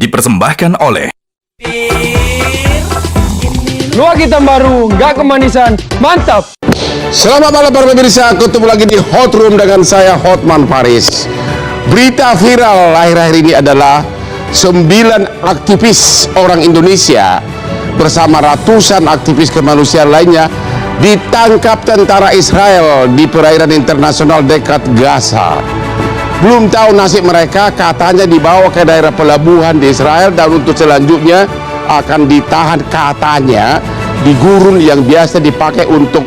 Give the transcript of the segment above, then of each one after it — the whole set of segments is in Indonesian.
dipersembahkan oleh Luwak hitam baru, nggak kemanisan, mantap! Selamat malam para pemirsa, ketemu lagi di Hot Room dengan saya Hotman Paris. Berita viral akhir-akhir ini adalah 9 aktivis orang Indonesia bersama ratusan aktivis kemanusiaan lainnya ditangkap tentara Israel di perairan internasional dekat Gaza. Belum tahu nasib mereka, katanya dibawa ke daerah pelabuhan di Israel dan untuk selanjutnya akan ditahan, katanya di gurun yang biasa dipakai untuk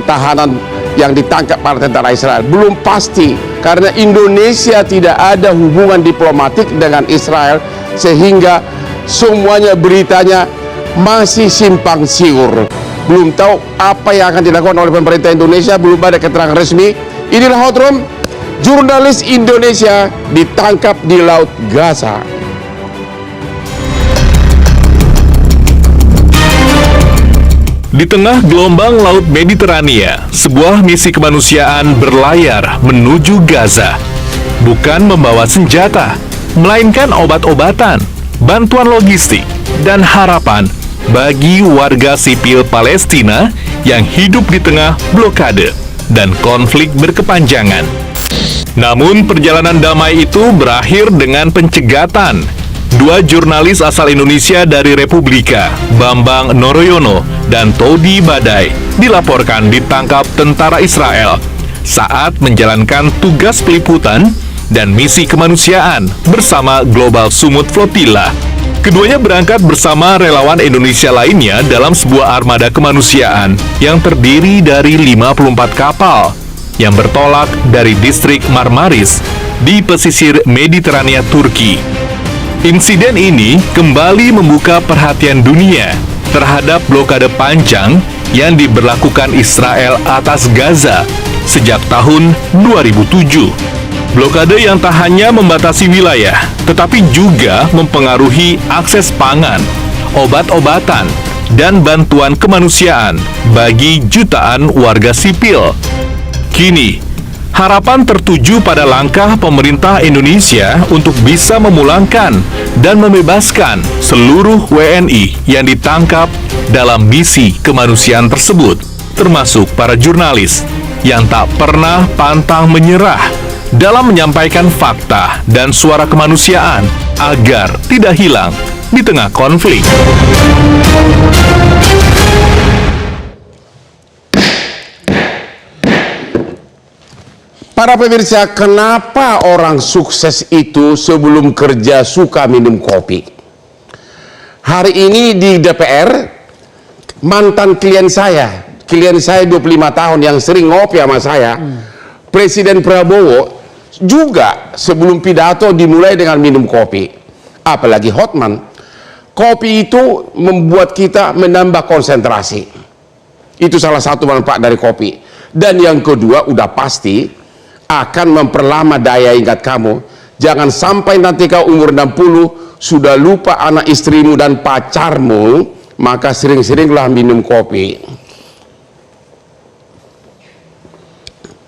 tahanan yang ditangkap para tentara Israel. Belum pasti karena Indonesia tidak ada hubungan diplomatik dengan Israel sehingga semuanya beritanya masih simpang siur. Belum tahu apa yang akan dilakukan oleh pemerintah Indonesia, belum ada keterangan resmi. Inilah Hot Room. Jurnalis Indonesia ditangkap di Laut Gaza. Di tengah gelombang Laut Mediterania, sebuah misi kemanusiaan berlayar menuju Gaza. Bukan membawa senjata, melainkan obat-obatan, bantuan logistik, dan harapan bagi warga sipil Palestina yang hidup di tengah blokade dan konflik berkepanjangan. Namun perjalanan damai itu berakhir dengan pencegatan. Dua jurnalis asal Indonesia dari Republika, Bambang Noroyono dan Todi Badai, dilaporkan ditangkap tentara Israel saat menjalankan tugas peliputan dan misi kemanusiaan bersama Global Sumut Flotilla. Keduanya berangkat bersama relawan Indonesia lainnya dalam sebuah armada kemanusiaan yang terdiri dari 54 kapal yang bertolak dari distrik Marmaris di pesisir Mediterania Turki. Insiden ini kembali membuka perhatian dunia terhadap blokade panjang yang diberlakukan Israel atas Gaza sejak tahun 2007. Blokade yang tak hanya membatasi wilayah, tetapi juga mempengaruhi akses pangan, obat-obatan, dan bantuan kemanusiaan bagi jutaan warga sipil. Kini, harapan tertuju pada langkah pemerintah Indonesia untuk bisa memulangkan dan membebaskan seluruh WNI yang ditangkap dalam misi kemanusiaan tersebut, termasuk para jurnalis yang tak pernah pantang menyerah dalam menyampaikan fakta dan suara kemanusiaan agar tidak hilang di tengah konflik. Para pemirsa, kenapa orang sukses itu sebelum kerja suka minum kopi? Hari ini di DPR, mantan klien saya 25 tahun yang sering ngopi sama saya, Presiden Prabowo juga sebelum pidato dimulai dengan minum kopi. Apalagi Hotman, kopi itu membuat kita menambah konsentrasi. Itu salah satu manfaat dari kopi. Dan yang kedua, udah pasti akan memperlama daya ingat kamu. Jangan sampai nanti kau umur 60 sudah lupa anak istrimu dan pacarmu, maka sering-seringlah minum kopi.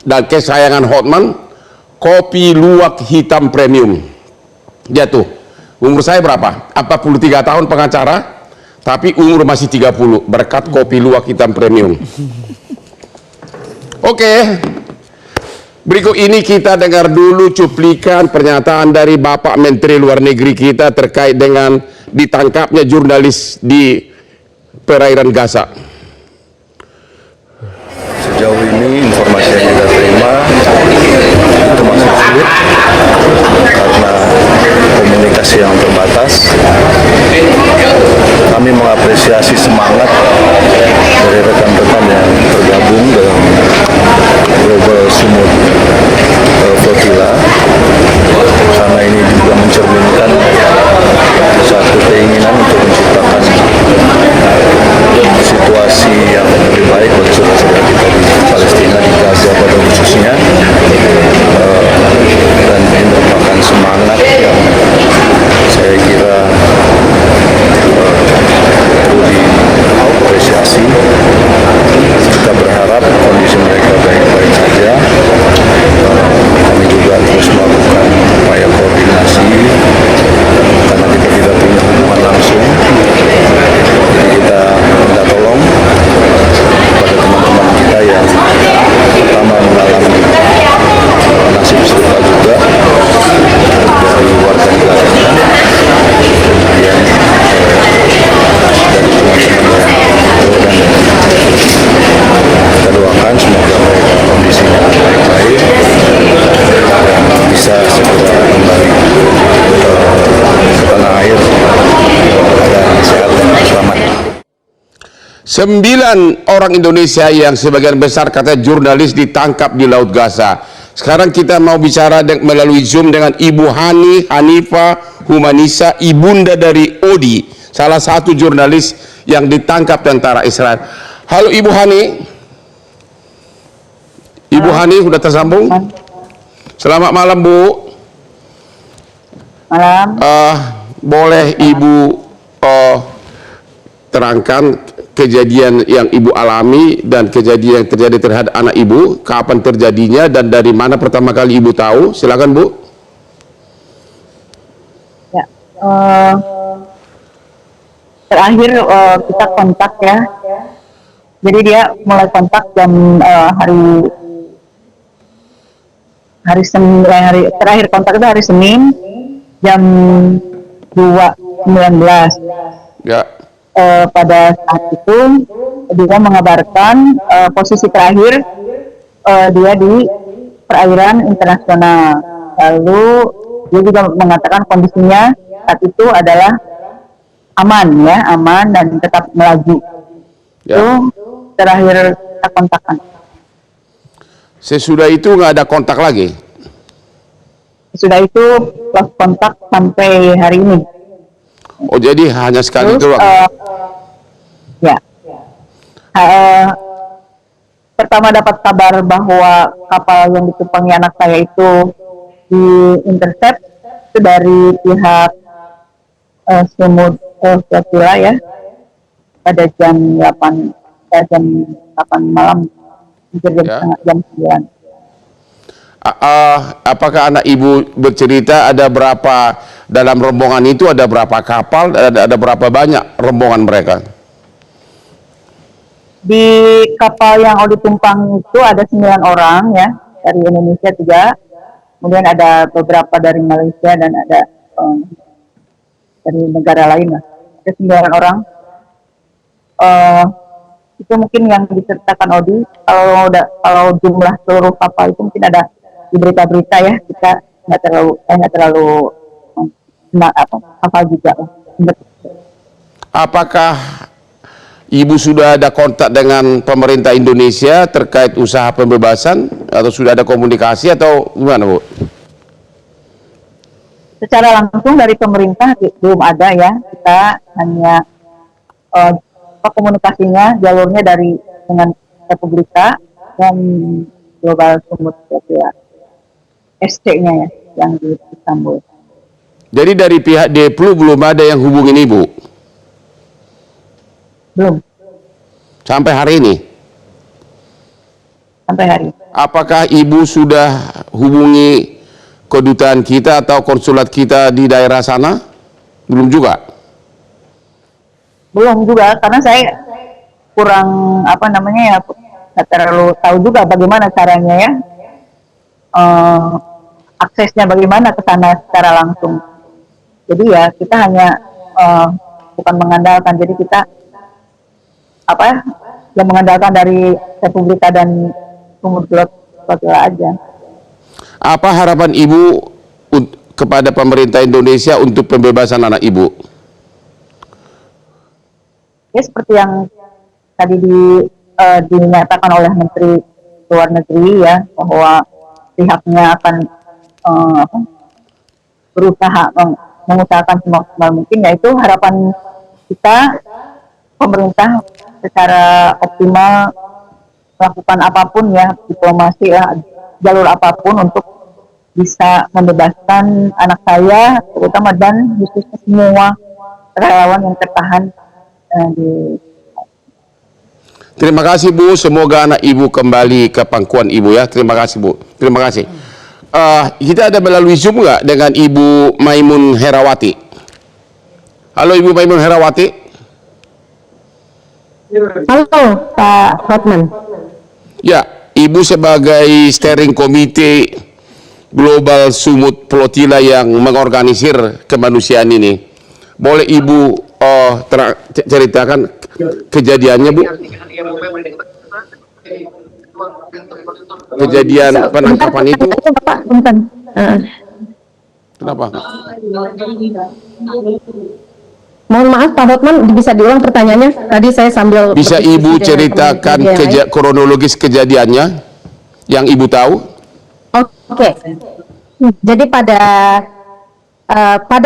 Dan kesayangan Hotman, kopi luwak hitam premium. Dia tuh, umur saya berapa? 43 tahun pengacara, tapi umur masih 30 berkat kopi luwak hitam premium. Oke. Berikut ini kita dengar dulu cuplikan pernyataan dari Bapak Menteri Luar Negeri kita terkait dengan ditangkapnya jurnalis di perairan Gaza. Sejauh ini informasi yang kita terima itu masih sulit karena komunikasi yang terbatas. Kami mengapresiasi semangat dari rekan-rekan yang tergabung dalam Global Sumut Flotilla, karena ini juga mencerminkan satu keinginan untuk menciptakan situasi yang lebih baik bagi saudara-saudara kita di Palestina, di Gaza pada khususnya, dan ini merupakan semangat yang saya kira perlu diapresiasi. Kita berharap kondisi mereka baik-baik saja. Kami juga terus melakukan upaya koordinasi karena kita 9 orang Indonesia yang sebagian besar katanya jurnalis ditangkap di Laut Gaza. Sekarang kita mau bicara melalui Zoom dengan Ibu Hanifah Humanisa, ibunda dari Odi, salah satu jurnalis yang ditangkap tentara Israel. Halo Ibu Hani. Ibu Hani sudah tersambung? Selamat malam Bu. Malam. Boleh Ibu terangkan kejadian yang Ibu alami dan kejadian yang terjadi terhadap anak Ibu, kapan terjadinya dan dari mana pertama kali Ibu tahu? Silakan Bu. Ya, terakhir kita kontak ya. Jadi dia mulai kontak jam terakhir kontak itu hari Senin jam 2.19. Ya. Pada saat itu dia mengabarkan posisi terakhir dia di perairan internasional. Lalu dia juga mengatakan kondisinya saat itu adalah aman ya, aman dan tetap melaju. Ya. Itu terakhir kita kontakkan. Sesudah itu nggak ada kontak lagi? Sudah itu lost kontak sampai hari ini. Oh, jadi hanya sekali Terus, doang? Ya. Pertama dapat kabar bahwa kapal yang ditumpangi anak saya itu di-intercept itu dari pihak Sumut Sila ya, pada jam 8 malam, hampir jam 9. Apakah anak Ibu bercerita ada berapa dalam rombongan itu, ada berapa kapal, ada berapa banyak rombongan mereka? Di kapal yang ditumpang itu ada 9 orang ya, dari Indonesia 3, kemudian ada beberapa dari Malaysia dan ada dari negara lain lah. Ada 9 orang. Itu mungkin yang diceritakan Odi. Kalau jumlah seluruh kapal itu mungkin ada di berita-berita ya, kita nggak terlalu hafal juga. Apakah Ibu sudah ada kontak dengan pemerintah Indonesia terkait usaha pembebasan, atau sudah ada komunikasi atau gimana Bu? Secara langsung dari pemerintah belum ada ya, kita hanya komunikasinya jalurnya dengan Republika dan Global Sumut ya, SC-nya ya, yang di Istanbul. Jadi dari pihak Deplu belum ada yang hubungin Ibu? Belum. Sampai hari ini? Sampai hari. Apakah Ibu sudah hubungi kedutaan kita atau konsulat kita di daerah sana? Belum juga? Belum juga, karena saya kurang nggak terlalu tahu juga bagaimana caranya ya, aksesnya bagaimana ke sana secara langsung. Jadi ya kita hanya bukan mengandalkan, jadi kita yang mengandalkan dari Republika dan Sumut Sila aja. Apa harapan Ibu kepada pemerintah Indonesia untuk pembebasan anak Ibu? Ya seperti yang tadi dinyatakan oleh Menteri Luar Negeri ya, bahwa pihaknya akan berusaha mengusahakan semaksimal mungkin, yaitu harapan kita pemerintah secara optimal melakukan apapun ya, diplomasi ya, jalur apapun untuk bisa membebaskan anak saya terutama dan khususnya semua relawan yang tertahan di. Terima kasih Bu, semoga anak Ibu kembali ke pangkuan Ibu ya. Terima kasih Bu, terima kasih. Kita ada melalui Zoom nggak dengan Ibu Maimun Herawati? Halo Ibu Maimun Herawati. Halo Pak Hotman. Ya, Ibu sebagai steering komite Global Sumut Flotilla yang mengorganisir kemanusiaan ini, boleh Ibu ceritakan kejadiannya Bu? Kejadian penangkapan itu? Pak, punten. Kenapa? Mohon maaf Pak Hotman, bisa diulang pertanyaannya? Tadi saya sambil Bisa berdiskusi Ibu dengan ceritakan teman-teman yang lain. kronologis kejadiannya yang Ibu tahu? Oke. Jadi pada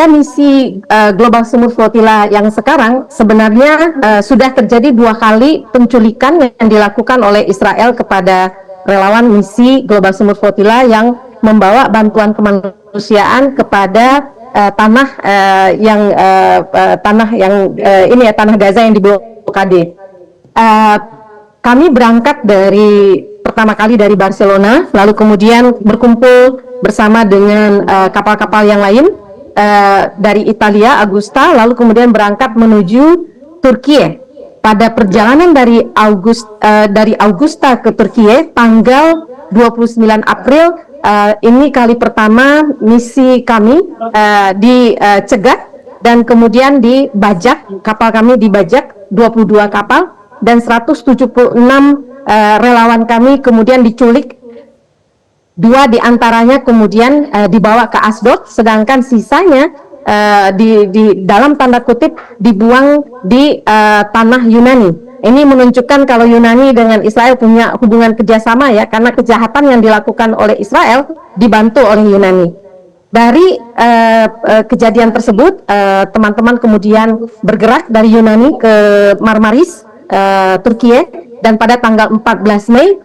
misi Global Sumur Flotilla yang sekarang sebenarnya sudah terjadi 2 kali penculikan yang dilakukan oleh Israel kepada relawan misi Global Sumur Flotilla yang membawa bantuan kemanusiaan kepada tanah Gaza yang diblokade. Kami berangkat pertama kali dari Barcelona, lalu kemudian berkumpul bersama dengan kapal-kapal yang lain dari Italia, Augusta, lalu kemudian berangkat menuju Turki. Pada perjalanan dari Augusta ke Turki tanggal 29 April, ini kali pertama misi kami dicegat dan kemudian dibajak, kapal kami dibajak 22 kapal dan 176 relawan kami kemudian diculik. 2 diantaranya kemudian dibawa ke Asdod, sedangkan sisanya di dalam tanda kutip dibuang di tanah Yunani. Ini menunjukkan kalau Yunani dengan Israel punya hubungan kerjasama ya, karena kejahatan yang dilakukan oleh Israel dibantu oleh Yunani. Dari kejadian tersebut, teman-teman kemudian bergerak dari Yunani ke Marmaris, Turki, dan pada tanggal 14 Mei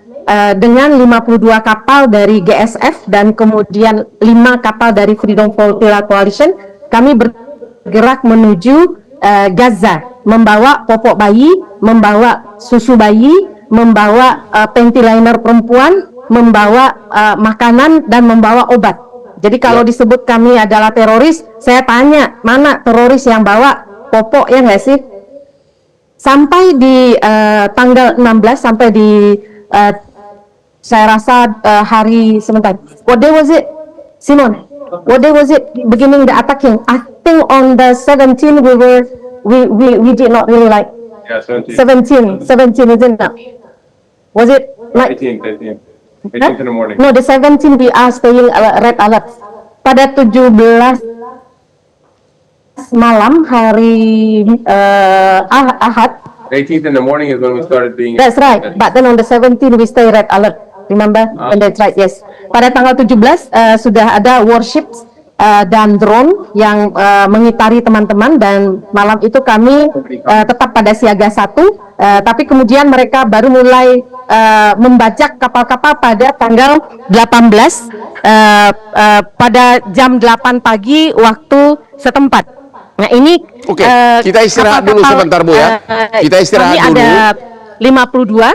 dengan 52 kapal dari GSF dan kemudian 5 kapal dari Freedom Flotilla Coalition, kami bergerak menuju Gaza, membawa popok bayi, membawa susu bayi, membawa panty liner perempuan, membawa makanan, dan membawa obat. Jadi kalau disebut kami adalah teroris, saya tanya, mana teroris yang bawa popok, ya nggak sih? Sampai di tanggal 16, sampai di saya rasa sebentar. What day was it, Simon? What day was it beginning the attacking? I think on the 17 we did not really like. Yeah, 17 isn't it? Was it like 18 Huh? in the morning. No, the 17 we are staying red alert. Pada 17 malam hari Ahad. 18th in the morning is when we started being. That's right. But then on the 17 we stay red alert. Remember? And that's right. Yes. Pada tanggal 17 sudah ada warships dan drone yang mengitari teman-teman, dan malam itu kami tetap pada siaga 1. Tapi kemudian mereka baru mulai membajak kapal-kapal pada tanggal 18 pada jam 8 pagi waktu setempat. Nah ini Oke, kita istirahat dulu sebentar Bu ya. Kita istirahat kami dulu. ada 52.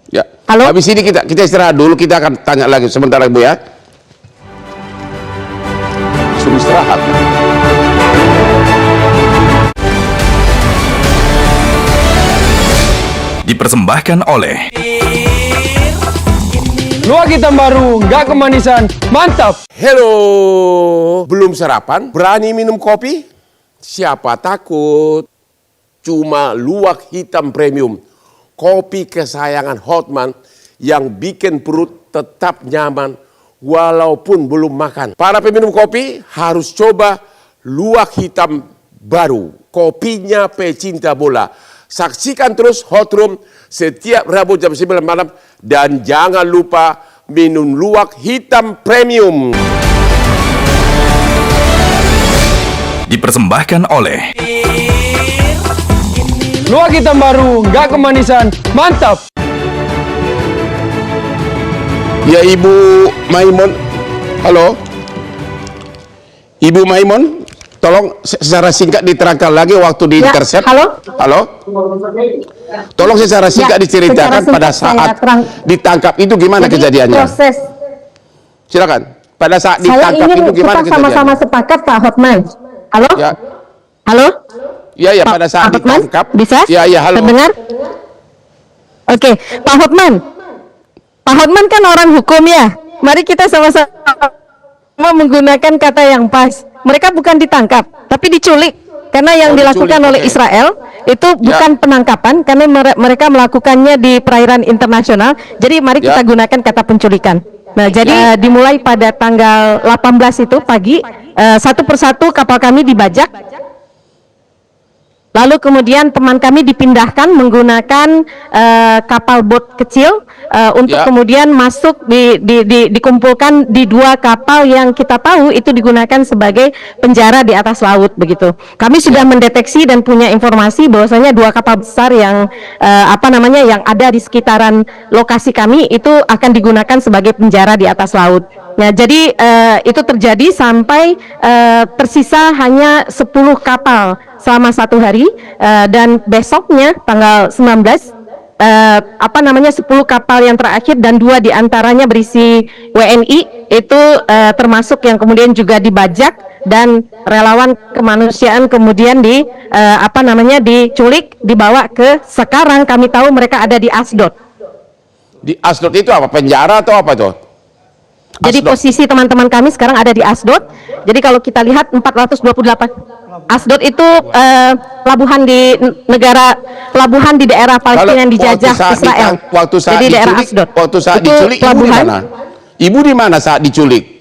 Ya. Halo? Habis ini kita istirahat dulu, kita akan tanya lagi sebentar lagi Bu ya. Suruh istirahat. Dipersembahkan oleh Luwak hitam baru, nggak kemanisan, mantap. Hello, belum sarapan? Berani minum kopi? Siapa takut? Cuma luwak hitam premium, kopi kesayangan Hotman yang bikin perut tetap nyaman walaupun belum makan. Para peminum kopi harus coba luwak hitam baru, kopinya pecinta bola. Saksikan terus Hot Room setiap Rabu jam 9 malam. Dan jangan lupa minum luwak hitam premium. dipersembahkan oleh Luwak hitam baru, nggak kemanisan, mantap. Ya Ibu Maimun, halo. Ibu Maimun, tolong secara singkat diterangkan lagi waktu di Ya, intercept. halo. Halo. Tolong secara singkat Ya, diceritakan secara pada singkat saya saat terang. ditangkap itu gimana Jadi, kejadiannya. proses Silakan. Pada saat saya ditangkap ingin itu gimana kita sama-sama kejadiannya? sepakat Pak Hotman. Halo? Ya, Halo? ya Pak- pada saat Pak Hotman? ditangkap. Bisa? Ya, halo. Terdengar? Oke, Pak Hotman. Pak Hotman kan orang hukum ya. Mari kita sama-sama menggunakan kata yang pas. Mereka bukan ditangkap, tapi diculik. Karena yang Oh, dilakukan diculik, oleh oke. Israel itu bukan penangkapan, karena mereka melakukannya di perairan internasional. Jadi mari Ya. kita gunakan kata penculikan. Nah, jadi dimulai pada tanggal 18 itu pagi, satu persatu kapal kami dibajak. Lalu kemudian teman kami dipindahkan menggunakan kapal bot kecil untuk kemudian masuk dikumpulkan di 2 kapal yang kita tahu itu digunakan sebagai penjara di atas laut begitu. Kami sudah mendeteksi dan punya informasi bahwasanya 2 kapal besar yang yang ada di sekitaran lokasi kami itu akan digunakan sebagai penjara di atas laut. Nah, jadi itu terjadi sampai tersisa hanya 10 kapal selama 1 hari dan besoknya tanggal 19 10 kapal yang terakhir dan 2 diantaranya berisi WNI itu termasuk yang kemudian juga dibajak dan relawan kemanusiaan kemudian diculik, dibawa ke, sekarang kami tahu mereka ada di Asdod. Di Asdod itu apa? Penjara atau apa itu? Jadi posisi teman-teman kami sekarang ada di Asdod. Jadi kalau kita lihat 428 Asdod itu pelabuhan di daerah Palestina yang dijajah Israel. Jadi daerah Asdod. Waktu saat diculik, ibu di mana? Ibu di mana saat diculik?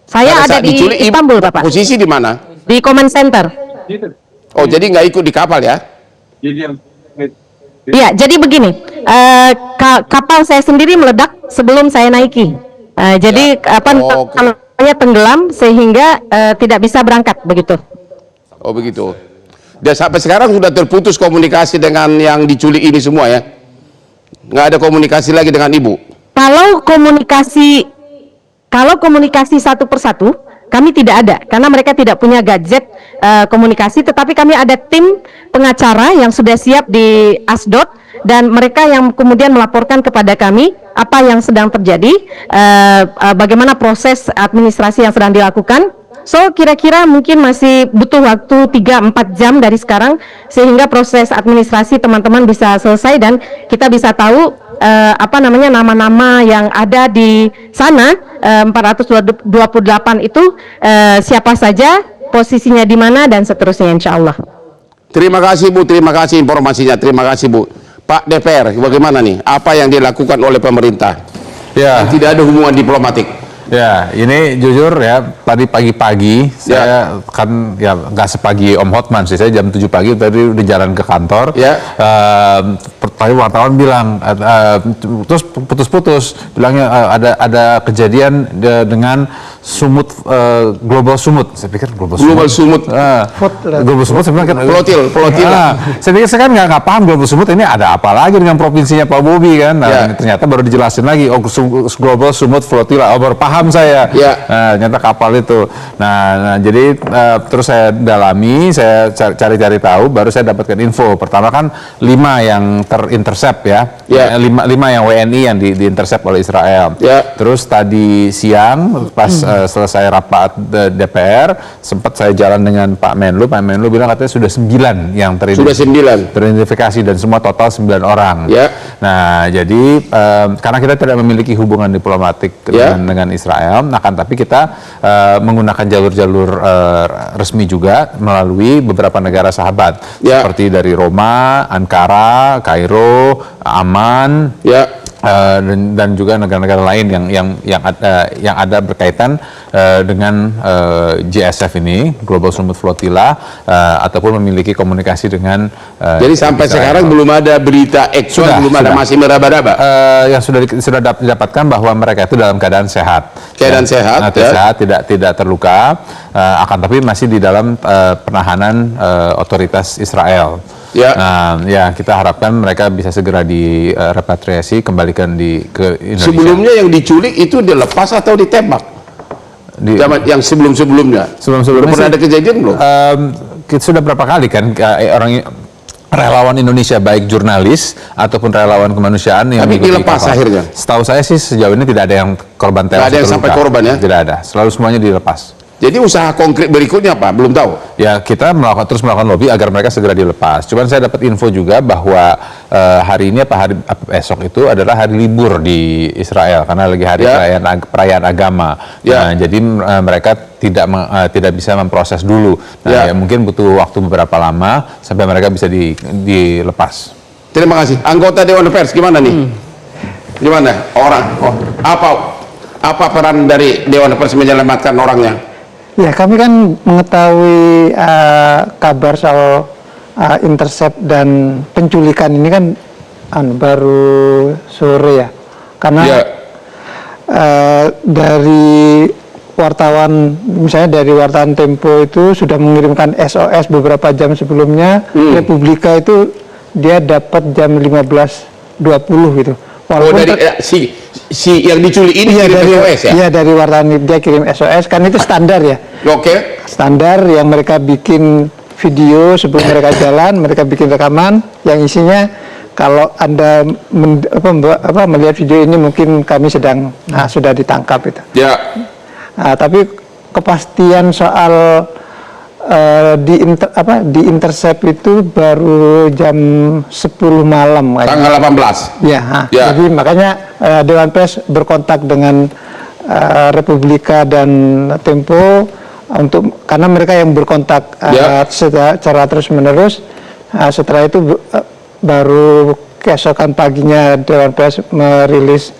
Saya ada di Istanbul, Bapak. Posisi di mana? Di Command Center. Oh, jadi nggak ikut di kapal ya? Iya, jadi begini, kapal saya sendiri meledak sebelum saya naiki. Jadi namanya tenggelam sehingga tidak bisa berangkat begitu. Oh begitu. Dan sampai sekarang sudah terputus komunikasi dengan yang diculik ini semua ya? Nggak ada komunikasi lagi dengan ibu? Kalau komunikasi satu persatu kami tidak ada, karena mereka tidak punya gadget komunikasi, tetapi kami ada tim pengacara yang sudah siap di Asdod dan mereka yang kemudian melaporkan kepada kami apa yang sedang terjadi, bagaimana proses administrasi yang sedang dilakukan. So kira-kira mungkin masih butuh waktu 3-4 jam dari sekarang sehingga proses administrasi teman-teman bisa selesai dan kita bisa tahu nama-nama yang ada di sana 428 itu siapa saja, posisinya di mana dan seterusnya, insya Allah. Terima kasih Bu, terima kasih informasinya, terima kasih Bu. Pak DPR, bagaimana nih? Apa yang dilakukan oleh pemerintah? Ya. Yang tidak ada hubungan diplomatik. Ya, ini jujur ya, tadi pagi-pagi saya kan ya nggak sepagi Om Hotman sih, saya jam 7 pagi tadi udah jalan ke kantor. Ya. Tadi wartawan bilang terus putus-putus, bilangnya ada kejadian dengan sumut, global sumut. Saya pikir global sumut. Global sumut saya bilang kan flotil. Saya pikir saya kan nggak paham global sumut ini ada apa lagi dengan provinsinya Pak Bobi kan. Nah, ternyata baru dijelasin lagi, oh global sumut flotilla, oh baru paham saya. Ternyata kapal itu. Nah jadi terus saya dalami, saya cari-cari tahu, baru saya dapatkan info. Pertama kan 5 yang terintercept ya. 5 yang WNI yang diintercept oleh Israel. Terus tadi siang pas selesai rapat DPR, sempat saya jalan dengan Pak Menlu bilang katanya sudah 9 yang teridentifikasi dan semua total 9 orang. Nah jadi karena kita tidak memiliki hubungan diplomatik dengan Israel, akan tapi kita menggunakan jalur-jalur resmi juga melalui beberapa negara sahabat seperti dari Roma, Ankara, Kairo, Amman, dan juga negara-negara lain yang ada berkaitan dengan GSF ini, Global Sumut Flotilla, ataupun memiliki komunikasi dengan jadi sampai Israel. Sekarang belum ada berita aktual, masih meraba-raba. Yang sudah didapatkan bahwa mereka itu dalam keadaan sehat. Sehat, tidak terluka, akan tapi masih di dalam penahanan otoritas Israel. Kita harapkan mereka bisa segera direpatriasi, kembalikan ke Indonesia. Sebelumnya yang diculik itu dilepas atau ditembak? Yang sebelumnya pernah ada kejadian belum? Sudah berapa kali kan orang relawan Indonesia, baik jurnalis ataupun relawan kemanusiaan yang dilepas akhirnya. Setahu saya sih sejauh ini tidak ada yang korban tewas. Tidak ada yang sampai korban ya? Tidak ada, selalu semuanya dilepas. Jadi usaha konkret berikutnya apa? Belum tahu. Ya kita terus melakukan lobby agar mereka segera dilepas. Cuman saya dapat info juga bahwa hari ini esok itu adalah hari libur di Israel karena lagi hari perayaan agama. Nah, jadi mereka tidak bisa memproses dulu. Nah, mungkin butuh waktu beberapa lama sampai mereka bisa dilepas. Terima kasih. Anggota Dewan Pers gimana nih? Gimana? Apa peran dari Dewan Pers menyelamatkan orangnya? Ya, kami kan mengetahui kabar soal intercept dan penculikan ini kan baru sore ya, karena dari wartawan, misalnya dari wartawan Tempo itu sudah mengirimkan SOS beberapa jam sebelumnya. Republika itu dia dapat jam 15.20 gitu. Walaupun dari si yang diculik ini kirim SOS ya? Iya, dari wartawan dia kirim SOS, kan itu standar ya. Oke. Standar yang mereka bikin video sebelum mereka jalan, mereka bikin rekaman yang isinya kalau Anda melihat video ini mungkin kami sedang sudah ditangkap itu. Ya. Nah, tapi kepastian soal di intercept itu baru jam 10 malam kayaknya. Tanggal 18. Ya, jadi makanya Dewan Pers berkontak dengan Republika dan Tempo karena mereka yang berkontak secara terus-menerus. Setelah itu baru keesokan paginya Dewan Pers merilis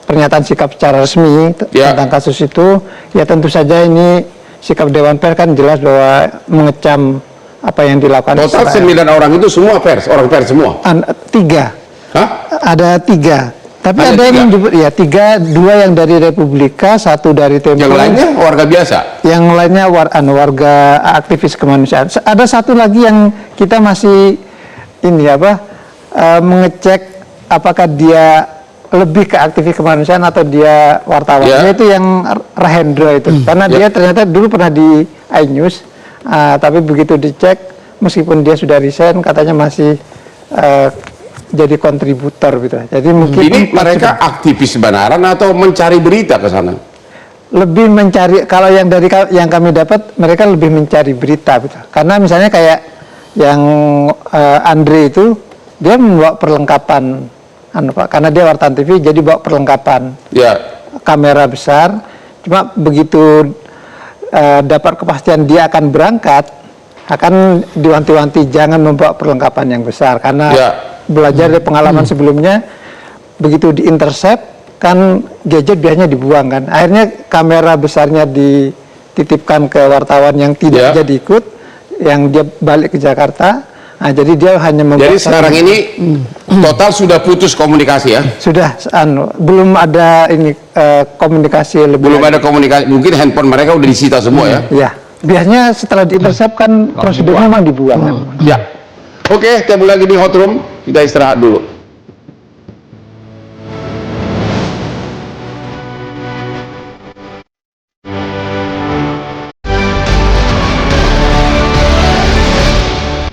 pernyataan sikap secara resmi tentang kasus itu. Ya tentu saja ini sikap Dewan Pers kan jelas bahwa mengecam apa yang dilakukan. Total 9 orang itu semua pers, orang pers semua? 3. Hah? Ada 3. Tapi ada yang menyebut, ya 3, 2 yang dari Republika, 1 dari Tempo. Yang lainnya warga biasa? Yang lainnya warga aktivis kemanusiaan. Ada 1 lagi yang kita masih mengecek apakah dia lebih ke aktivis kemanusiaan atau dia wartawan, yaitu yang Rahendra itu, karena dia ternyata dulu pernah di iNews, tapi begitu dicek meskipun dia sudah resign katanya masih jadi kontributor gitu. Jadi mungkin ini mereka aktivis kebenaran atau mencari berita ke sana? Lebih mencari, kalau yang kami dapat mereka lebih mencari berita gitu. Karena misalnya kayak yang Andre itu dia membawa perlengkapan karena dia wartawan TV, jadi bawa perlengkapan kamera besar. Cuma begitu dapat kepastian dia akan berangkat, akan diwanti-wanti jangan membawa perlengkapan yang besar karena belajar dari pengalaman sebelumnya, begitu diintercept kan gadget biasanya dibuang kan. Akhirnya kamera besarnya dititipkan ke wartawan yang tidak jadi ikut, yang dia balik ke Jakarta. Nah, jadi dia hanya membawa. Jadi sekarang ini total sudah putus komunikasi ya? Sudah, belum ada komunikasi lebih. Belum ada komunikasi, mungkin handphone mereka udah disita semua ya? Ya, biasanya setelah diintercept kan prosedurnya memang dibuang. Ya, oke, kita mulai lagi di hot room, kita istirahat dulu.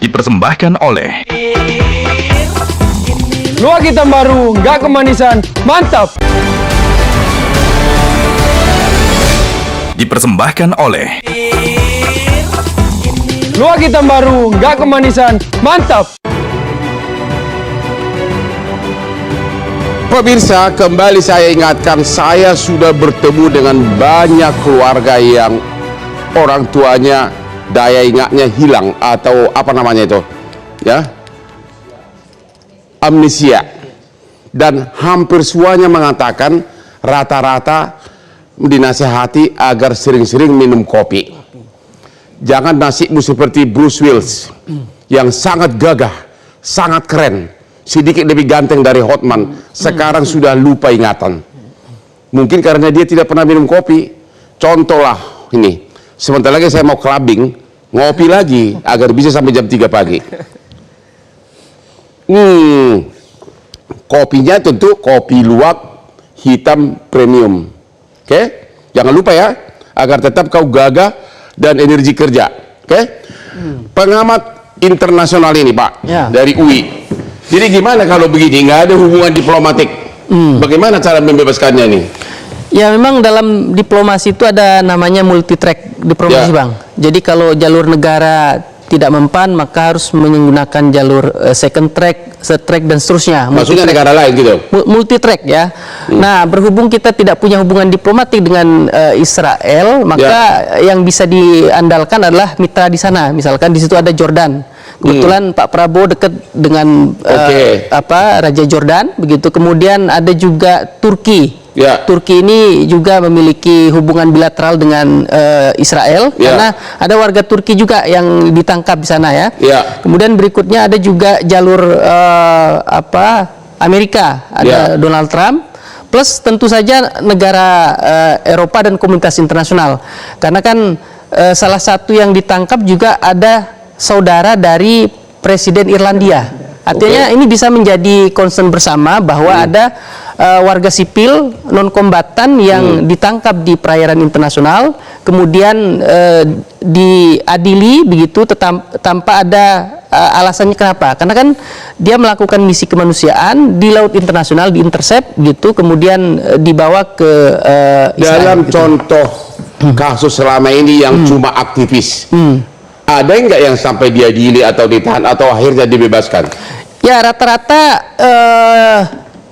Dipersembahkan oleh Luak hitam baru, nggak kemanisan, mantap. Dipersembahkan oleh Luak hitam baru, nggak kemanisan, mantap. Pemirsa, kembali saya ingatkan, saya sudah bertemu dengan banyak keluarga yang orang tuanya daya ingatnya hilang atau apa namanya itu, amnesia, dan hampir semuanya mengatakan rata-rata dinasihati agar sering-sering minum kopi. Jangan nasibmu seperti Bruce Willis yang sangat gagah, sangat keren, sedikit lebih ganteng dari Hotman, sekarang sudah lupa ingatan. Mungkin karena dia tidak pernah minum kopi. Contohlah ini, sebentar lagi saya mau clubbing, ngopi lagi agar bisa sampai jam 3 pagi. Kopinya tentu kopi luwak hitam premium. Oke? Jangan lupa ya, agar tetap kau gagah dan energi kerja. Oke? Pengamat internasional ini Pak, dari UI. Jadi gimana kalau begini, nggak ada hubungan diplomatik? Bagaimana cara membebaskannya nih? Ya memang dalam diplomasi itu ada namanya multi track diplomasi Bang. Jadi kalau jalur negara tidak mempan maka harus menggunakan jalur second track, third track dan seterusnya. Maksudnya negara lain gitu? Multi track ya. Nah berhubung kita tidak punya hubungan diplomatik dengan Israel, maka yang bisa diandalkan adalah mitra di sana. Misalkan di situ ada Jordan. Kebetulan Pak Prabowo dekat dengan Raja Jordan, begitu. Kemudian ada juga Turki. Ya. Turki ini juga memiliki hubungan bilateral dengan Israel karena ada warga Turki juga yang ditangkap di sana ya. Kemudian berikutnya ada juga jalur Amerika, ada Donald Trump, plus tentu saja negara Eropa dan komunitas internasional. Karena kan salah satu yang ditangkap juga ada saudara dari Presiden Irlandia. Artinya ini bisa menjadi concern bersama bahwa ada warga sipil non-kombatan yang ditangkap di perairan internasional, kemudian diadili begitu tanpa ada alasannya kenapa. Karena kan dia melakukan misi kemanusiaan di laut internasional, di-intercept gitu, kemudian dibawa ke Israel. Dalam gitu. contoh kasus selama ini yang cuma aktivis, ada nggak yang sampai diadili atau ditahan atau akhirnya dibebaskan? Ya rata-rata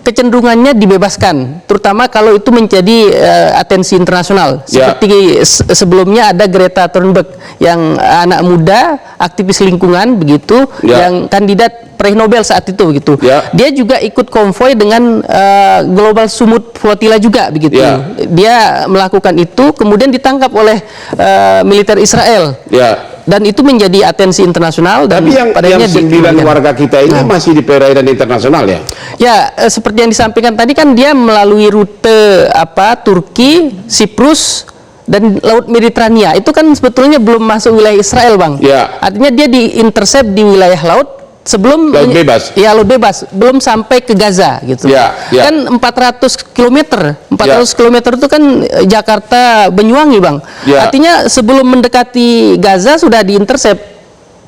kecenderungannya dibebaskan, terutama kalau itu menjadi atensi internasional. Seperti sebelumnya ada Greta Thunberg yang anak muda, aktivis lingkungan begitu, yang kandidat peraih Nobel saat itu begitu. Dia juga ikut konvoy dengan Global Sumut Flotilla juga begitu. Dia melakukan itu, kemudian ditangkap oleh militer Israel. Dan itu menjadi atensi internasional. Dan tapi yang 9 warga kita ini masih di perairan internasional ya? Ya, seperti yang disampaikan tadi kan dia melalui rute Turki, Siprus, dan Laut Mediterania. Itu kan sebetulnya belum masuk wilayah Israel, Bang. Artinya dia di-intercept di wilayah laut sebelum laut bebas. Ya, laut bebas, belum sampai ke Gaza gitu. Kan 400 km. 400 km itu kan Jakarta Banyuwangi, Bang. Artinya sebelum mendekati Gaza sudah di-intercept.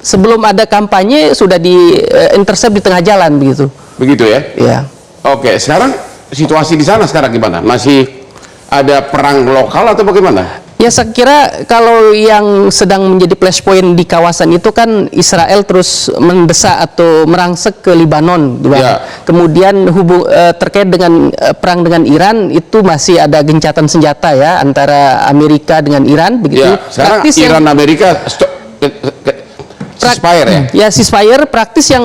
Sebelum ada kampanye sudah di-intercept di tengah jalan begitu. Begitu ya? Iya. Oke, sekarang situasi di sana sekarang gimana? Masih ada perang lokal atau bagaimana? Ya, saya kira kalau yang sedang menjadi flashpoint di kawasan itu kan Israel terus mendesak atau merangsek ke Libanon, kemudian terkait dengan perang dengan Iran itu masih ada gencatan senjata ya antara Amerika dengan Iran begitu. Sekarang Iran Amerika ceasefire ya? Ya, ceasefire praktis yang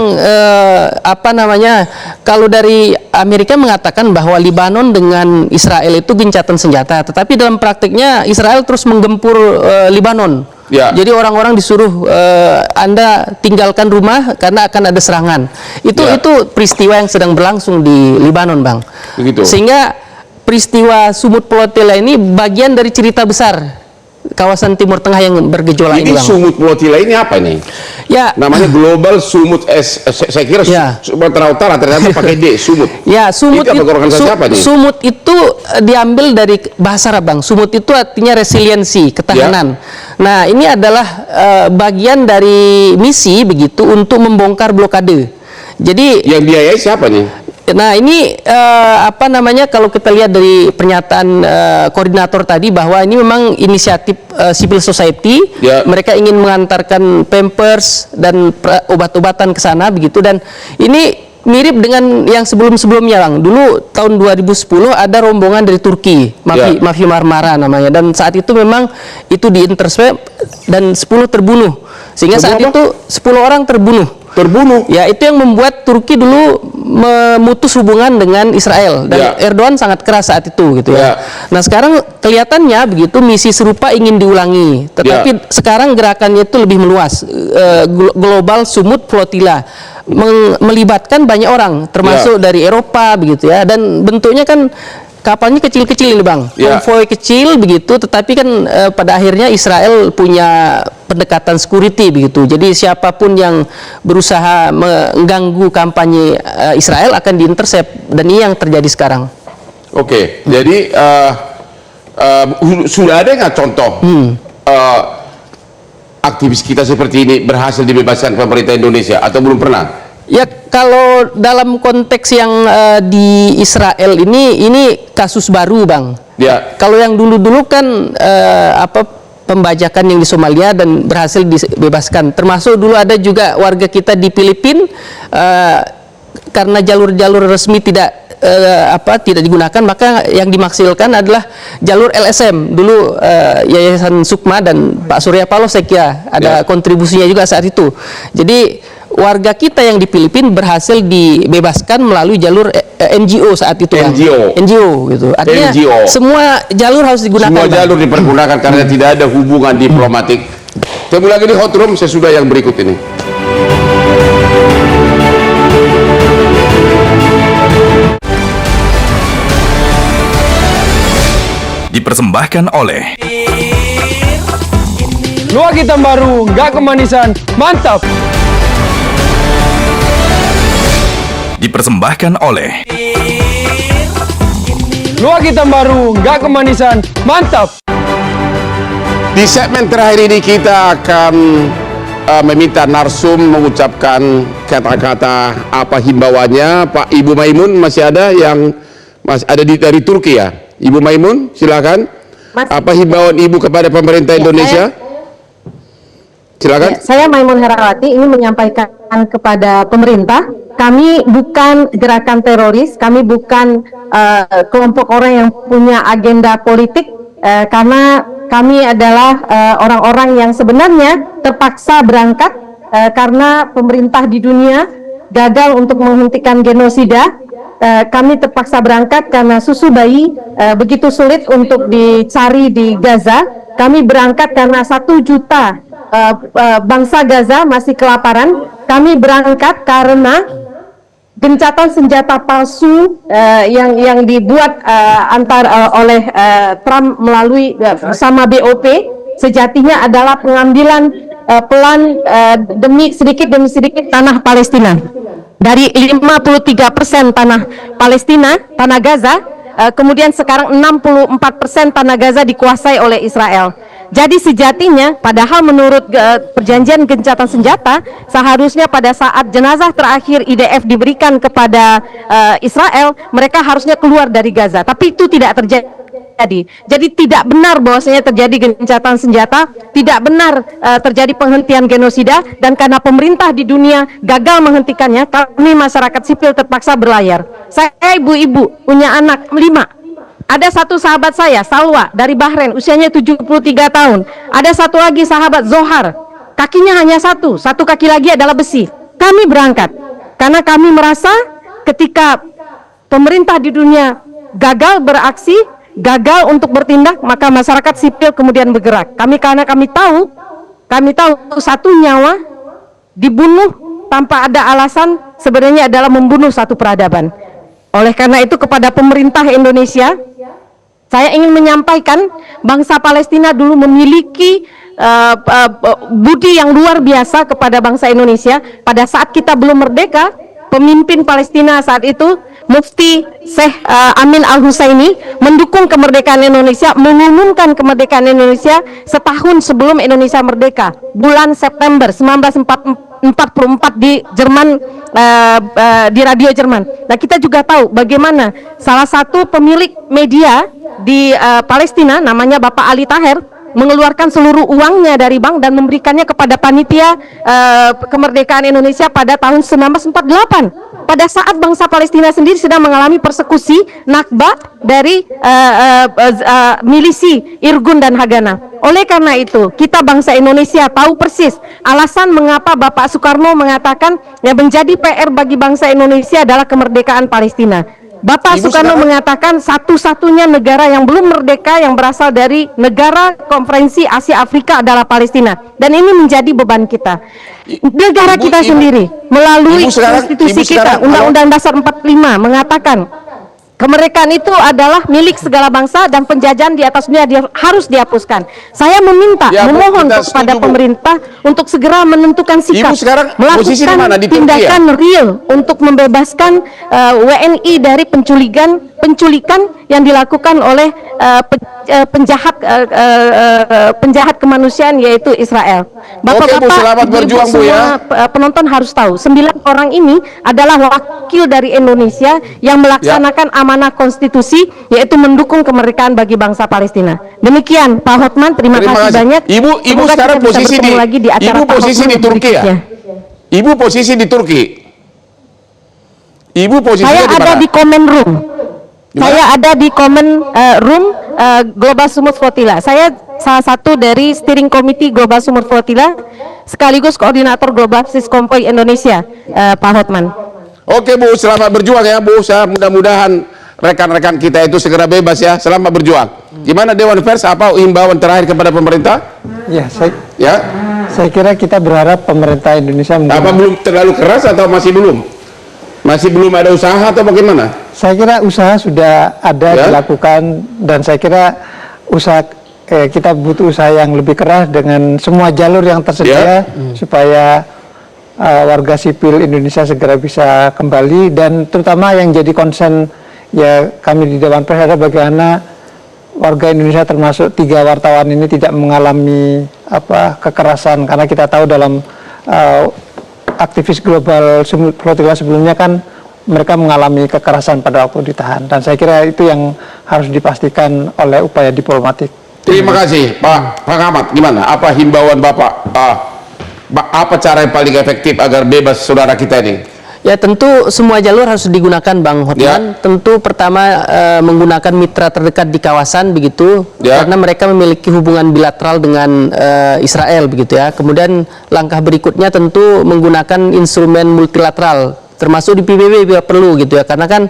kalau dari Amerika mengatakan bahwa Libanon dengan Israel itu gencatan senjata, tetapi dalam praktiknya Israel terus menggempur Libanon. Jadi orang-orang disuruh Anda tinggalkan rumah karena akan ada serangan. Itu peristiwa yang sedang berlangsung di Libanon, Bang. Begitu. Sehingga peristiwa Sumut Flotilla ini bagian dari cerita besar kawasan Timur Tengah yang bergejolak ini, Bang. Sumut Flotilla ini apa nih? Ya, namanya Global Sumut saya kira Sumatera Utara ternyata pakai D, Sumut. Ya, Sumut Sumut itu diambil dari bahasa Arab, Bang. Sumut itu artinya resiliensi, ketahanan. Nah, ini adalah bagian dari misi begitu untuk membongkar blokade. Jadi yang biayai siapa nih? Nah, ini kalau kita lihat dari pernyataan koordinator tadi bahwa ini memang inisiatif civil society, mereka ingin mengantarkan pampers dan obat-obatan ke sana begitu, dan ini mirip dengan yang sebelum-sebelumnya, Bang. Dulu tahun 2010 ada rombongan dari Turki, Mafia Marmara namanya, dan saat itu memang itu di-intercept dan 10 terbunuh. Sehingga saat itu 10 orang terbunuh. Ya, itu yang membuat Turki dulu memutus hubungan dengan Israel, dan Erdogan sangat keras saat itu gitu ya. Nah, sekarang kelihatannya begitu misi serupa ingin diulangi, tetapi sekarang gerakannya itu lebih meluas. Global Sumut Flotilla melibatkan banyak orang termasuk dari Eropa begitu ya, dan bentuknya kan kapalnya kecil-kecil ini, Bang, konvoy kecil begitu, tetapi kan pada akhirnya Israel punya pendekatan security begitu. Jadi siapapun yang berusaha mengganggu kampanye Israel akan diintercept, dan ini yang terjadi sekarang. Oke, jadi sudah ada nggak contoh aktivis kita seperti ini berhasil dibebaskan pemerintah Indonesia atau belum pernah? Ya, kalau dalam konteks yang di Israel ini kasus baru, Bang. Kalau yang dulu-dulu kan pembajakan yang di Somalia dan berhasil dibebaskan. Termasuk dulu ada juga warga kita di Filipina karena jalur-jalur resmi tidak digunakan, maka yang dimaksimalkan adalah jalur LSM. Dulu Yayasan Sukma dan Pak Surya Paloh saya kira ada kontribusinya juga saat itu. Jadi warga kita yang di Filipina berhasil dibebaskan melalui jalur NGO saat itu. NGO gitu. Artinya semua jalur harus digunakan. Semua jalur dipergunakan karena tidak ada hubungan diplomatik. Temu lagi di Hot Room sesudah yang berikut ini. Dipersembahkan oleh Luak hitam baru, nggak kemanisan, mantap. Dipersembahkan oleh Luak hitam baru, nggak kemanisan, mantap. Di segmen terakhir ini kita akan meminta narsum mengucapkan kata-kata apa himbauannya. Pak Ibu Maimun masih ada yang ada dari Turki ya? Ibu Maimun, silakan. Apa himbauan Ibu kepada pemerintah Indonesia? Silakan. Saya Maimun Herawati ingin menyampaikan kepada pemerintah, kami bukan gerakan teroris, kami bukan kelompok orang yang punya agenda politik, karena kami adalah orang-orang yang sebenarnya terpaksa berangkat karena pemerintah di dunia gagal untuk menghentikan genosida. Kami terpaksa berangkat karena susu bayi begitu sulit untuk dicari di Gaza. Kami berangkat karena 1 juta bangsa Gaza masih kelaparan. Kami berangkat karena gencatan senjata palsu yang dibuat oleh Trump melalui bersama BOP sejatinya adalah pengambilan pelan sedikit demi sedikit tanah Palestina. Dari 53% tanah Palestina, tanah Gaza, kemudian sekarang 64% tanah Gaza dikuasai oleh Israel. Jadi sejatinya, padahal menurut perjanjian gencatan senjata, seharusnya pada saat jenazah terakhir IDF diberikan kepada Israel, mereka harusnya keluar dari Gaza. Tapi itu tidak terjadi. Jadi tidak benar bahwasanya terjadi gencatan senjata, tidak benar terjadi penghentian genosida, dan karena pemerintah di dunia gagal menghentikannya, kami masyarakat sipil terpaksa berlayar. Saya ibu-ibu punya anak 5. Ada satu sahabat saya, Salwa, dari Bahrain, usianya 73 tahun. Ada satu lagi sahabat, Zohar, kakinya hanya satu kaki lagi adalah besi. Kami berangkat karena kami merasa ketika pemerintah di dunia gagal beraksi, gagal untuk bertindak, maka masyarakat sipil kemudian bergerak. Karena kami tahu satu nyawa dibunuh tanpa ada alasan sebenarnya adalah membunuh satu peradaban. Oleh karena itu kepada pemerintah Indonesia, saya ingin menyampaikan bangsa Palestina dulu memiliki budi yang luar biasa kepada bangsa Indonesia. Pada saat kita belum merdeka, pemimpin Palestina saat itu Mufti Syekh Amin Al-Husaini mendukung kemerdekaan Indonesia, mengumumkan kemerdekaan Indonesia setahun sebelum Indonesia merdeka, bulan September 1944 di Jerman, di radio Jerman. Nah, kita juga tahu bagaimana salah satu pemilik media di Palestina, namanya Bapak Ali Taher, mengeluarkan seluruh uangnya dari bank dan memberikannya kepada panitia kemerdekaan Indonesia pada tahun 1948. Pada saat bangsa Palestina sendiri sedang mengalami persekusi Nakba dari milisi Irgun dan Hagana. Oleh karena itu, kita bangsa Indonesia tahu persis alasan mengapa Bapak Soekarno mengatakan yang menjadi PR bagi bangsa Indonesia adalah kemerdekaan Palestina. Bapak Soekarno mengatakan satu-satunya negara yang belum merdeka yang berasal dari negara konferensi Asia Afrika adalah Palestina, dan ini menjadi beban kita. Negara kita sendiri melalui konstitusi kita, Undang-Undang Dasar 45 mengatakan kemerdekaan itu adalah milik segala bangsa dan penjajahan di atas dunia harus dihapuskan. Saya memohon kepada pemerintah untuk segera menentukan sikap, melakukan tindakan real untuk membebaskan WNI dari penculikan yang dilakukan oleh penjahat kemanusiaan, yaitu Israel. Bapak-bapak, ibu-ibu semua penonton harus tahu, 9 orang ini adalah wakil dari Indonesia yang melaksanakan amanah konstitusi, yaitu mendukung kemerdekaan bagi bangsa Palestina. Demikian Pak Hotman, terima kasih banyak. Ibu sekarang posisi di Turki ya? Ibu posisi di Turki. Ibu posisinya saya ada di Command Room. Saya ada di Command Room Global Sumut Flotilla. Saya salah satu dari Steering Committee Global Sumur Flotilla sekaligus koordinator Global Siskonvoy Indonesia, Pak Hotman. Oke Bu, selamat berjuang ya Bu. Mudah-mudahan rekan-rekan kita itu segera bebas ya. Selamat berjuang. Gimana Dewan Pers, apa himbauan terakhir kepada pemerintah? Ya, Ya. saya kira kita berharap pemerintah Indonesia Apa belum terlalu keras atau masih belum? Masih belum ada usaha atau bagaimana? Saya kira usaha sudah ada dilakukan, dan saya kira usaha kita butuh usaha yang lebih keras dengan semua jalur yang tersedia supaya warga sipil Indonesia segera bisa kembali, dan terutama yang jadi concern ya kami di Dewan Pers adalah bagaimana warga Indonesia termasuk 3 wartawan ini tidak mengalami kekerasan, karena kita tahu dalam aktivis global Flotilla sebelumnya kan mereka mengalami kekerasan pada waktu ditahan, dan saya kira itu yang harus dipastikan oleh upaya diplomatik. Terima kasih Pak Ahmad. Gimana? Apa himbauan Bapak? Apa cara yang paling efektif agar bebas saudara kita ini? Ya tentu semua jalur harus digunakan Bang Hotman. Tentu pertama menggunakan mitra terdekat di kawasan begitu, karena mereka memiliki hubungan bilateral dengan Israel begitu ya. Kemudian langkah berikutnya tentu menggunakan instrumen multilateral, termasuk di PBB bila perlu gitu ya, karena kan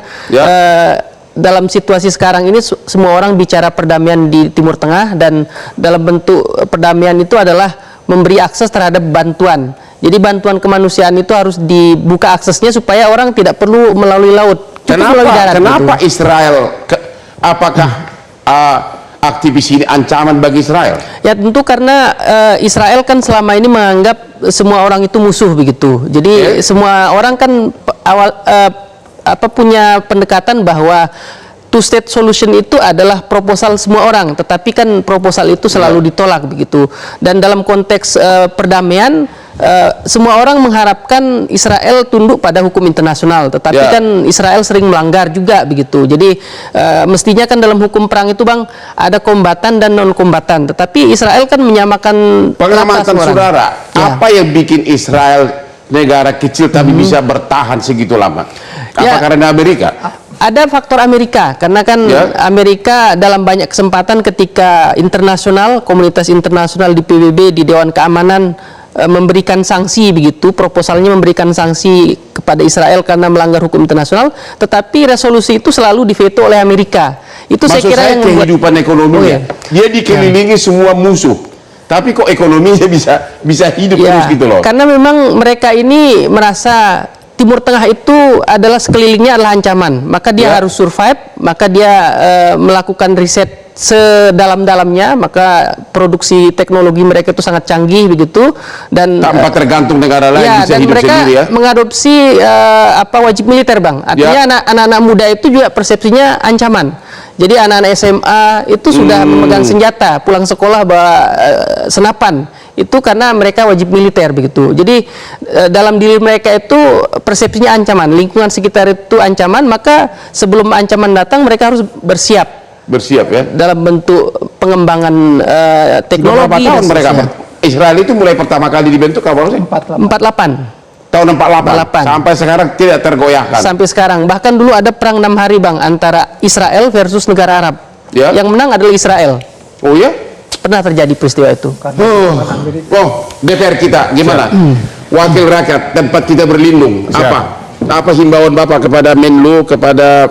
dalam situasi sekarang ini semua orang bicara perdamaian di Timur Tengah, dan dalam bentuk perdamaian itu adalah memberi akses terhadap bantuan. Jadi bantuan kemanusiaan itu harus dibuka aksesnya supaya orang tidak perlu melalui laut. Kenapa Israel? Apakah aktivis ini ancaman bagi Israel? Ya tentu karena Israel kan selama ini menganggap semua orang itu musuh begitu. Jadi semua orang kan punya pendekatan bahwa two-state solution itu adalah proposal semua orang, tetapi kan proposal itu selalu ditolak begitu. Dan dalam konteks perdamaian, semua orang mengharapkan Israel tunduk pada hukum internasional, tetapi kan Israel sering melanggar juga begitu. Jadi mestinya kan dalam hukum perang itu Bang ada kombatan dan non kombatan, tetapi Israel kan menyamakan. Pengamatan saudara, apa yang bikin Israel negara kecil tapi bisa bertahan segitu lama? Apa karena Amerika? Ada faktor Amerika, karena kan Amerika dalam banyak kesempatan ketika komunitas internasional di PBB, di Dewan Keamanan memberikan sanksi begitu, proposalnya memberikan sanksi kepada Israel karena melanggar hukum internasional, tetapi resolusi itu selalu diveto oleh Amerika. Itu saya kira yang kehidupan ekonominya. Dia dikelilingi semua musuh, tapi kok ekonominya bisa hidup terus gitu loh. Karena memang mereka ini merasa Timur Tengah itu adalah sekelilingnya adalah ancaman, maka dia harus survive, maka dia melakukan riset sedalam-dalamnya, maka produksi teknologi mereka itu sangat canggih begitu, dan tanpa tergantung negara lain, bisa dan hidup mereka sendiri ya. Mengadopsi wajib militer Bang, artinya anak-anak muda itu juga persepsinya ancaman. Jadi anak-anak SMA itu sudah memegang senjata, pulang sekolah bawa senapan, itu karena mereka wajib militer begitu. Jadi dalam diri mereka itu persepsinya ancaman, lingkungan sekitar itu ancaman, maka sebelum ancaman datang mereka harus bersiap ya dalam bentuk pengembangan teknologi. Berapa tahun mereka? Israel itu mulai pertama kali dibentuk kapan sih? 48. Tahun 48 sampai sekarang tidak tergoyahkan. Sampai sekarang, bahkan dulu ada perang 6 hari Bang antara Israel versus negara Arab. Yang menang adalah Israel. Oh ya? Pernah terjadi peristiwa itu. DPR kita gimana? Wakil rakyat, tempat kita berlindung. Apa himbauan Bapak kepada Menlu, kepada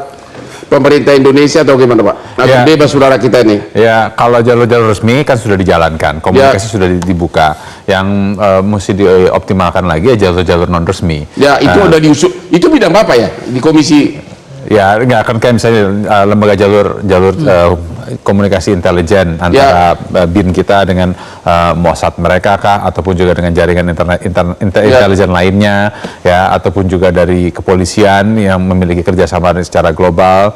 pemerintah Indonesia atau gimana Pak? Agar bebas saudara kita ini. Ya, kalau jalur-jalur resmi kan sudah dijalankan, komunikasi sudah dibuka. Yang mesti dioptimalkan lagi ya jalur-jalur non resmi. Ya, itu udah diusut. Itu bidang Bapak ya di komisi? Ya, nggak akan kayak misalnya lembaga jalur komunikasi intelijen antara BIN kita dengan Mossad mereka kah, ataupun juga dengan jaringan intelijen lainnya ya, ataupun juga dari kepolisian yang memiliki kerjasama secara global.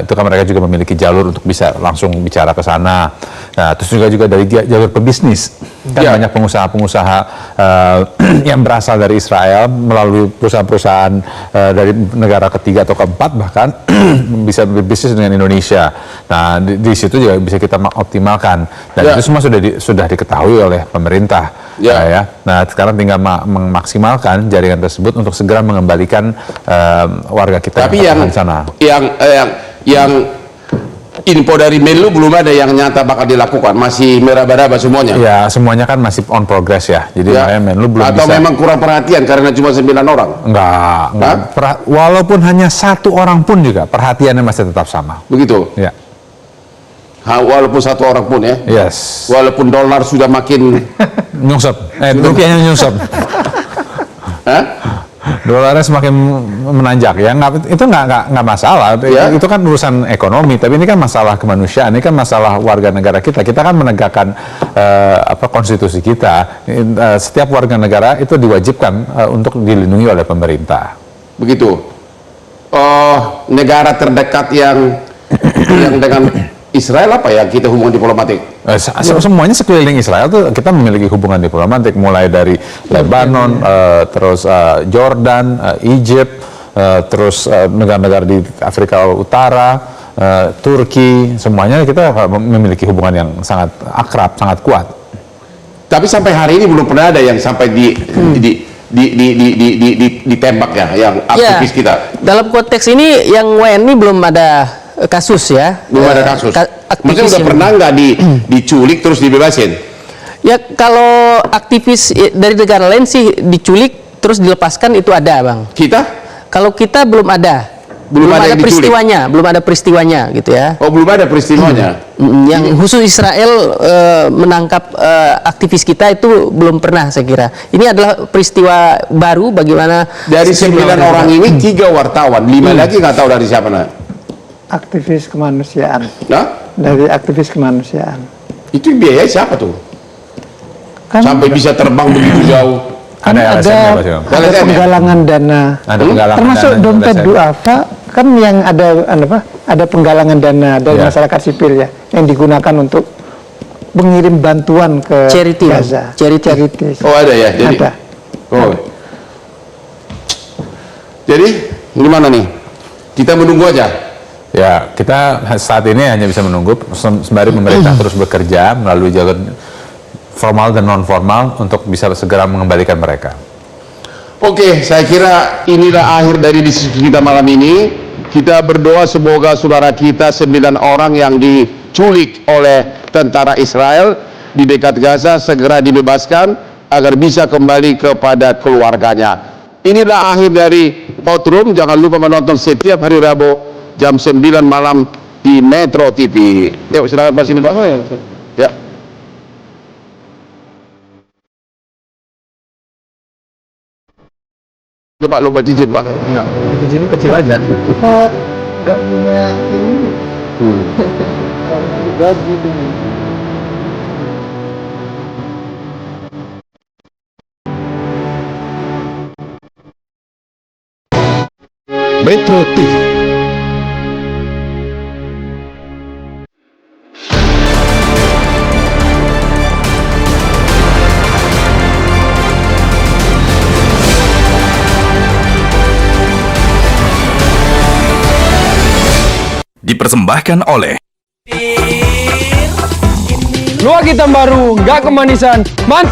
Itu kan mereka juga memiliki jalur untuk bisa langsung bicara ke sana. Terus juga dari jalur pebisnis kan banyak pengusaha-pengusaha yang berasal dari Israel melalui perusahaan-perusahaan dari negara ketiga atau keempat bahkan bisa berbisnis dengan Indonesia. Nah, di situ juga bisa kita optimalkan, dan itu semua sudah diketahui oleh pemerintah. Nah, sekarang tinggal memaksimalkan jaringan tersebut untuk segera mengembalikan warga kita tapi yang di sana. Yang info dari Menlu belum ada yang nyata bakal dilakukan, masih meraba-raba semuanya. Ya, semuanya kan masih on progress ya. Jadi makanya Menlu belum atau bisa. memang kurang perhatian karena cuma 9 orang? Enggak. Walaupun hanya 1 orang pun juga perhatiannya masih tetap sama. Begitu? Ya. Walaupun 1 orang pun ya? Yes. Walaupun dolar sudah makin nyungsep, rupiahnya nyungsep. Hah? Dolarnya semakin menanjak ya, itu nggak masalah. Ya. Itu kan urusan ekonomi, tapi ini kan masalah kemanusiaan, ini kan masalah warga negara kita. Kita kan menegakkan konstitusi kita. Setiap warga negara itu diwajibkan untuk dilindungi oleh pemerintah. Begitu. Negara terdekat yang dengan Israel apa ya kita hubungan diplomatik? Semuanya sekeliling Israel tuh kita memiliki hubungan diplomatik, mulai dari Lebanon, terus Jordan, Egypt, terus negara-negara di Afrika Utara, Turki, semuanya kita memiliki hubungan yang sangat akrab, sangat kuat. Tapi sampai hari ini belum pernah ada yang sampai ditembak ya, yang aktivis kita. Dalam konteks ini yang WNI belum ada kasus ya. Belum ada kasus. Maksudnya udah pernah nggak diculik terus dibebasin? Ya kalau aktivis dari negara lain sih diculik terus dilepaskan itu ada, Bang. Kita? Kalau kita belum ada. Belum ada peristiwanya gitu ya. Oh, belum ada peristiwanya. Yang khusus Israel menangkap aktivis kita itu belum pernah saya kira. Ini adalah peristiwa baru bagaimana dari 9 orang ini 3 wartawan, 5 lagi nggak tahu dari siapa nah. Aktivis kemanusiaan. Nah? Dari aktivis kemanusiaan. Itu biaya siapa tuh? Kan sampai bisa terbang begitu jauh. Kan ada penggalangan dana. Termasuk dompet duafa kan yang ada penggalangan dana dari masyarakat sipil ya yang digunakan untuk mengirim bantuan ke Gaza. Charity. Oh ada ya? Jadi, ada. Oh. Jadi gimana nih? Kita menunggu aja. Ya, kita saat ini hanya bisa menunggu sembari pemerintah terus bekerja melalui jalur formal dan non formal untuk bisa segera mengembalikan mereka. Oke, saya kira inilah akhir dari diskusi kita malam ini. Kita berdoa semoga saudara kita 9 orang yang diculik oleh tentara Israel di dekat Gaza segera dibebaskan agar bisa kembali kepada keluarganya. Inilah akhir dari Hot Room. Jangan lupa menonton setiap hari Rabu jam 9 malam di Metro TV. Yuk, silakan Pak Simin Pak. Ya. Coba lupa cincin Pak. Enggak, cincin kecil aja. Enggak punya ini. Gaji dulu. Metro TV. Dipersembahkan oleh Luak hitam baru, nggak kemanisan, mantap!